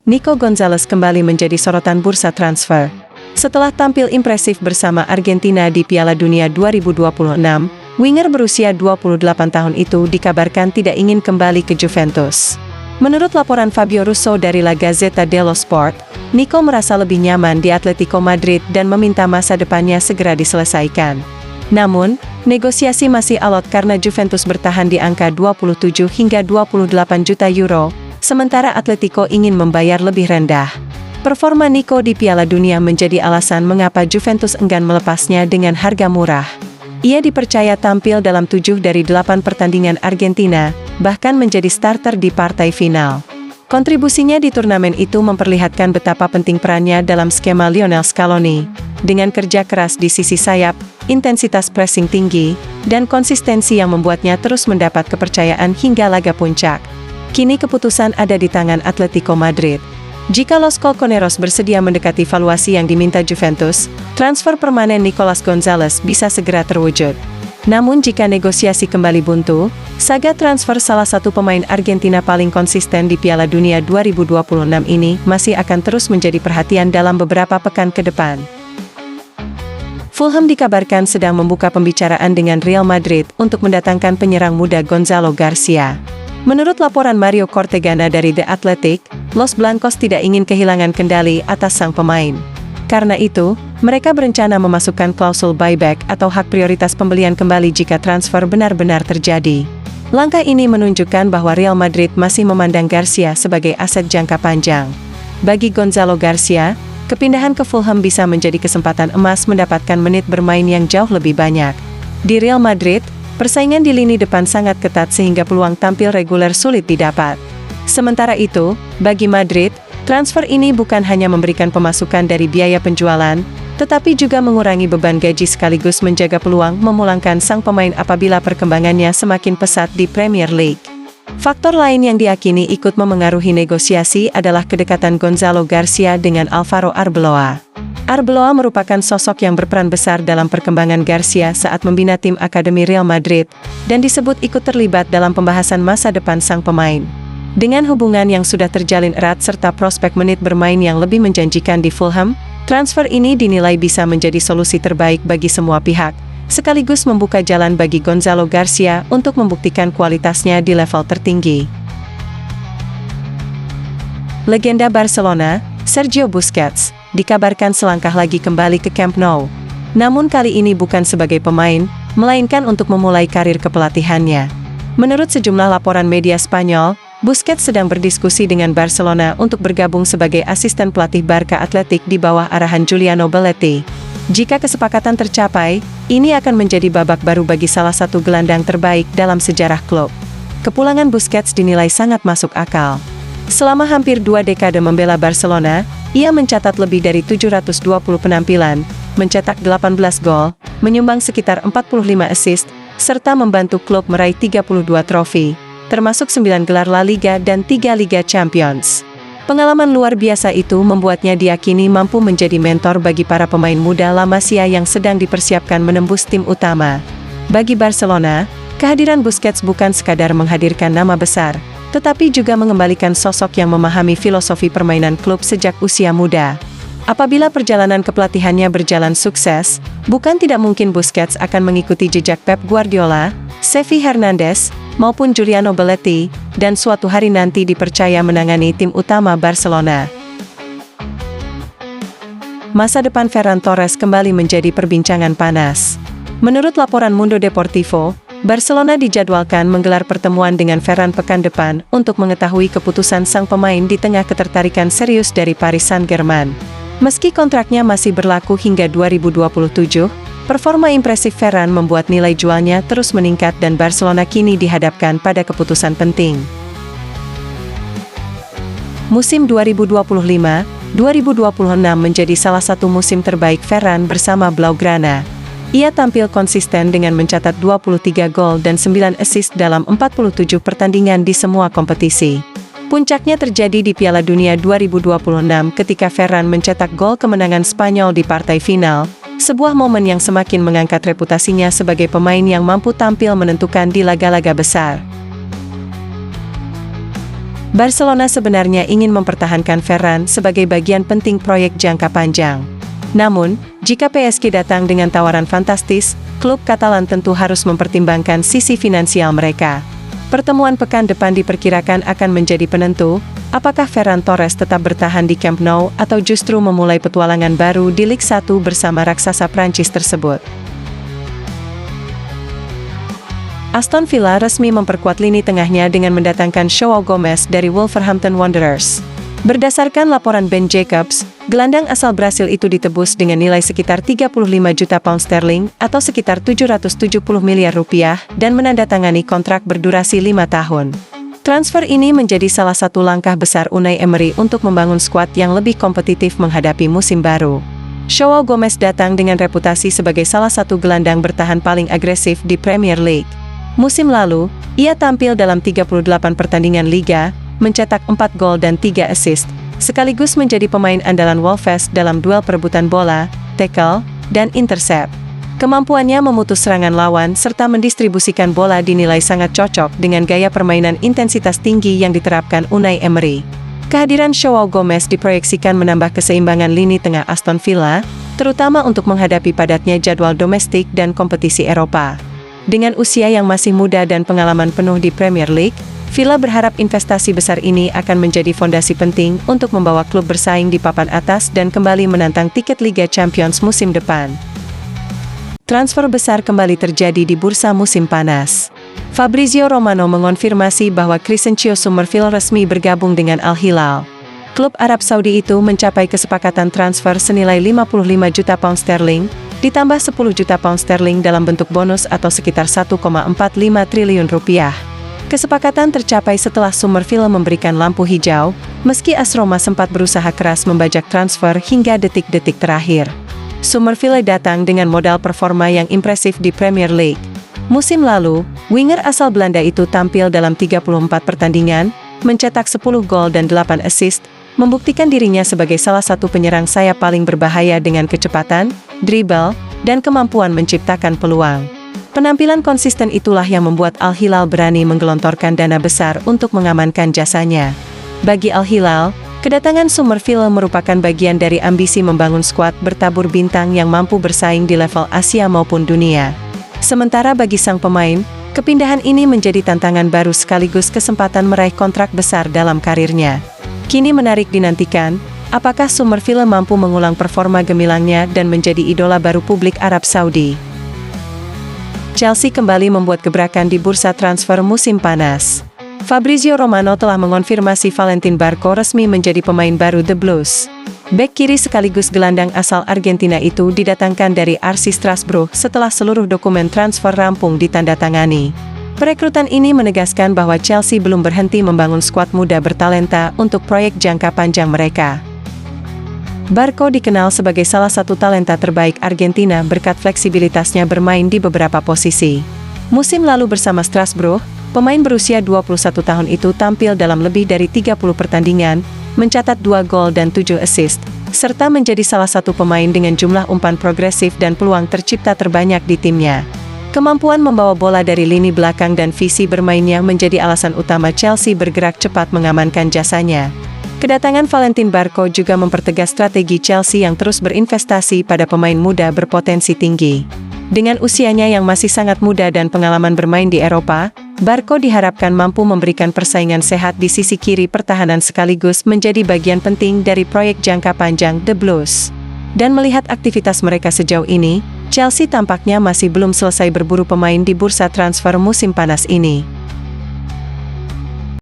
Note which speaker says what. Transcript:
Speaker 1: Nico Gonzalez kembali menjadi sorotan bursa transfer. Setelah tampil impresif bersama Argentina di Piala Dunia 2026, winger berusia 28 tahun itu dikabarkan tidak ingin kembali ke Juventus. Menurut laporan Fabio Russo dari La Gazzetta dello Sport, Nico merasa lebih nyaman di Atletico Madrid dan meminta masa depannya segera diselesaikan. Namun, negosiasi masih alot karena Juventus bertahan di angka 27 hingga 28 juta euro, sementara Atletico ingin membayar lebih rendah. Performa Nico di Piala Dunia menjadi alasan mengapa Juventus enggan melepasnya dengan harga murah. Ia dipercaya tampil dalam 7 dari 8 pertandingan Argentina, bahkan menjadi starter di partai final. Kontribusinya di turnamen itu memperlihatkan betapa penting perannya dalam skema Lionel Scaloni. Dengan kerja keras di sisi sayap, intensitas pressing tinggi, dan konsistensi yang membuatnya terus mendapat kepercayaan hingga laga puncak. Kini keputusan ada di tangan Atletico Madrid. Jika Los Colchoneros bersedia mendekati valuasi yang diminta Juventus, transfer permanen Nicolas Gonzalez bisa segera terwujud. Namun jika negosiasi kembali buntu, saga transfer salah satu pemain Argentina paling konsisten di Piala Dunia 2026 ini masih akan terus menjadi perhatian dalam beberapa pekan ke depan. Fulham dikabarkan sedang membuka pembicaraan dengan Real Madrid untuk mendatangkan penyerang muda Gonzalo Garcia. Menurut laporan Mario Cortegana dari The Athletic, Los Blancos tidak ingin kehilangan kendali atas sang pemain. Karena itu, mereka berencana memasukkan klausul buyback atau hak prioritas pembelian kembali jika transfer benar-benar terjadi. Langkah ini menunjukkan bahwa Real Madrid masih memandang Garcia sebagai aset jangka panjang. Bagi Gonzalo Garcia, kepindahan ke Fulham bisa menjadi kesempatan emas mendapatkan menit bermain yang jauh lebih banyak. Di Real Madrid, persaingan di lini depan sangat ketat sehingga peluang tampil reguler sulit didapat. Sementara itu, bagi Madrid, transfer ini bukan hanya memberikan pemasukan dari biaya penjualan, tetapi juga mengurangi beban gaji sekaligus menjaga peluang memulangkan sang pemain apabila perkembangannya semakin pesat di Premier League. Faktor lain yang diyakini ikut memengaruhi negosiasi adalah kedekatan Gonzalo Garcia dengan Alvaro Arbeloa. Arbeloa merupakan sosok yang berperan besar dalam perkembangan Garcia saat membina tim Akademi Real Madrid, dan disebut ikut terlibat dalam pembahasan masa depan sang pemain. Dengan hubungan yang sudah terjalin erat serta prospek menit bermain yang lebih menjanjikan di Fulham, transfer ini dinilai bisa menjadi solusi terbaik bagi semua pihak, sekaligus membuka jalan bagi Gonzalo Garcia untuk membuktikan kualitasnya di level tertinggi. Legenda Barcelona, Sergio Busquets, dikabarkan selangkah lagi kembali ke Camp Nou. Namun kali ini bukan sebagai pemain, melainkan untuk memulai karir kepelatihannya. Menurut sejumlah laporan media Spanyol, Busquets sedang berdiskusi dengan Barcelona untuk bergabung sebagai asisten pelatih Barca Athletic di bawah arahan Giuliano Belletti. Jika kesepakatan tercapai, ini akan menjadi babak baru bagi salah satu gelandang terbaik dalam sejarah klub. Kepulangan Busquets dinilai sangat masuk akal. Selama hampir 2 dekade membela Barcelona, ia mencatat lebih dari 720 penampilan, mencetak 18 gol, menyumbang sekitar 45 assist, serta membantu klub meraih 32 trofi, termasuk 9 gelar La Liga dan 3 Liga Champions. Pengalaman luar biasa itu membuatnya diyakini mampu menjadi mentor bagi para pemain muda La Masia yang sedang dipersiapkan menembus tim utama. Bagi Barcelona, kehadiran Busquets bukan sekadar menghadirkan nama besar, tetapi juga mengembalikan sosok yang memahami filosofi permainan klub sejak usia muda. Apabila perjalanan kepelatihannya berjalan sukses, bukan tidak mungkin Busquets akan mengikuti jejak Pep Guardiola, Xavi Hernandez, maupun Giuliano Belletti, dan suatu hari nanti dipercaya menangani tim utama Barcelona. Masa depan Ferran Torres kembali menjadi perbincangan panas. Menurut laporan Mundo Deportivo, Barcelona dijadwalkan menggelar pertemuan dengan Ferran pekan depan untuk mengetahui keputusan sang pemain di tengah ketertarikan serius dari Paris Saint-Germain. Meski kontraknya masih berlaku hingga 2027, performa impresif Ferran membuat nilai jualnya terus meningkat dan Barcelona kini dihadapkan pada keputusan penting. Musim 2025-2026 menjadi salah satu musim terbaik Ferran bersama Blaugrana. Ia tampil konsisten dengan mencatat 23 gol dan 9 assist dalam 47 pertandingan di semua kompetisi. Puncaknya terjadi di Piala Dunia 2026 ketika Ferran mencetak gol kemenangan Spanyol di partai final, sebuah momen yang semakin mengangkat reputasinya sebagai pemain yang mampu tampil menentukan di laga-laga besar. Barcelona sebenarnya ingin mempertahankan Ferran sebagai bagian penting proyek jangka panjang. Namun, jika PSG datang dengan tawaran fantastis, klub Katalan tentu harus mempertimbangkan sisi finansial mereka. Pertemuan pekan depan diperkirakan akan menjadi penentu, apakah Ferran Torres tetap bertahan di Camp Nou atau justru memulai petualangan baru di Ligue 1 bersama raksasa Prancis tersebut. Aston Villa resmi memperkuat lini tengahnya dengan mendatangkan Joao Gomez dari Wolverhampton Wanderers. Berdasarkan laporan Ben Jacobs, gelandang asal Brasil itu ditebus dengan nilai sekitar 35 juta pound sterling atau sekitar 770 miliar rupiah dan menandatangani kontrak berdurasi 5 tahun. Transfer ini menjadi salah satu langkah besar Unai Emery untuk membangun skuad yang lebih kompetitif menghadapi musim baru. Joao Gomez datang dengan reputasi sebagai salah satu gelandang bertahan paling agresif di Premier League. Musim lalu, ia tampil dalam 38 pertandingan Liga, mencetak 4 gol dan 3 assist, sekaligus menjadi pemain andalan Wolves dalam duel perebutan bola, tackle, dan intercept. Kemampuannya memutus serangan lawan serta mendistribusikan bola dinilai sangat cocok dengan gaya permainan intensitas tinggi yang diterapkan Unai Emery. Kehadiran Joao Gomez diproyeksikan menambah keseimbangan lini tengah Aston Villa, terutama untuk menghadapi padatnya jadwal domestik dan kompetisi Eropa. Dengan usia yang masih muda dan pengalaman penuh di Premier League, Villa berharap investasi besar ini akan menjadi fondasi penting untuk membawa klub bersaing di papan atas dan kembali menantang tiket Liga Champions musim depan. Transfer besar kembali terjadi di bursa musim panas. Fabrizio Romano mengonfirmasi bahwa Crescencio Summerville resmi bergabung dengan Al Hilal. Klub Arab Saudi itu mencapai kesepakatan transfer senilai 55 juta pound sterling, ditambah 10 juta pound sterling dalam bentuk bonus atau sekitar 1,45 triliun rupiah. Kesepakatan tercapai setelah Summerville memberikan lampu hijau, meski AS Roma sempat berusaha keras membajak transfer hingga detik-detik terakhir. Summerville datang dengan modal performa yang impresif di Premier League. Musim lalu, winger asal Belanda itu tampil dalam 34 pertandingan, mencetak 10 gol dan 8 assist, membuktikan dirinya sebagai salah satu penyerang sayap paling berbahaya dengan kecepatan, dribble, dan kemampuan menciptakan peluang. Penampilan konsisten itulah yang membuat Al Hilal berani menggelontorkan dana besar untuk mengamankan jasanya. Bagi Al Hilal, kedatangan Summerville merupakan bagian dari ambisi membangun skuad bertabur bintang yang mampu bersaing di level Asia maupun dunia. Sementara bagi sang pemain, kepindahan ini menjadi tantangan baru sekaligus kesempatan meraih kontrak besar dalam karirnya. Kini menarik dinantikan, apakah Summerville mampu mengulang performa gemilangnya dan menjadi idola baru publik Arab Saudi. Chelsea kembali membuat gebrakan di bursa transfer musim panas. Fabrizio Romano telah mengonfirmasi Valentin Barco resmi menjadi pemain baru The Blues. Bek kiri sekaligus gelandang asal Argentina itu didatangkan dari RC Strasbourg setelah seluruh dokumen transfer rampung ditandatangani. Perekrutan ini menegaskan bahwa Chelsea belum berhenti membangun skuad muda bertalenta untuk proyek jangka panjang mereka. Barco dikenal sebagai salah satu talenta terbaik Argentina berkat fleksibilitasnya bermain di beberapa posisi. Musim lalu bersama Strasbourg, pemain berusia 21 tahun itu tampil dalam lebih dari 30 pertandingan, mencatat 2 gol dan 7 assist, serta menjadi salah satu pemain dengan jumlah umpan progresif dan peluang tercipta terbanyak di timnya. Kemampuan membawa bola dari lini belakang dan visi bermainnya menjadi alasan utama Chelsea bergerak cepat mengamankan jasanya. Kedatangan Valentin Barco juga mempertegas strategi Chelsea yang terus berinvestasi pada pemain muda berpotensi tinggi. Dengan usianya yang masih sangat muda dan pengalaman bermain di Eropa, Barco diharapkan mampu memberikan persaingan sehat di sisi kiri pertahanan sekaligus menjadi bagian penting dari proyek jangka panjang The Blues. Dan melihat aktivitas mereka sejauh ini, Chelsea tampaknya masih belum selesai berburu pemain di bursa transfer musim panas ini.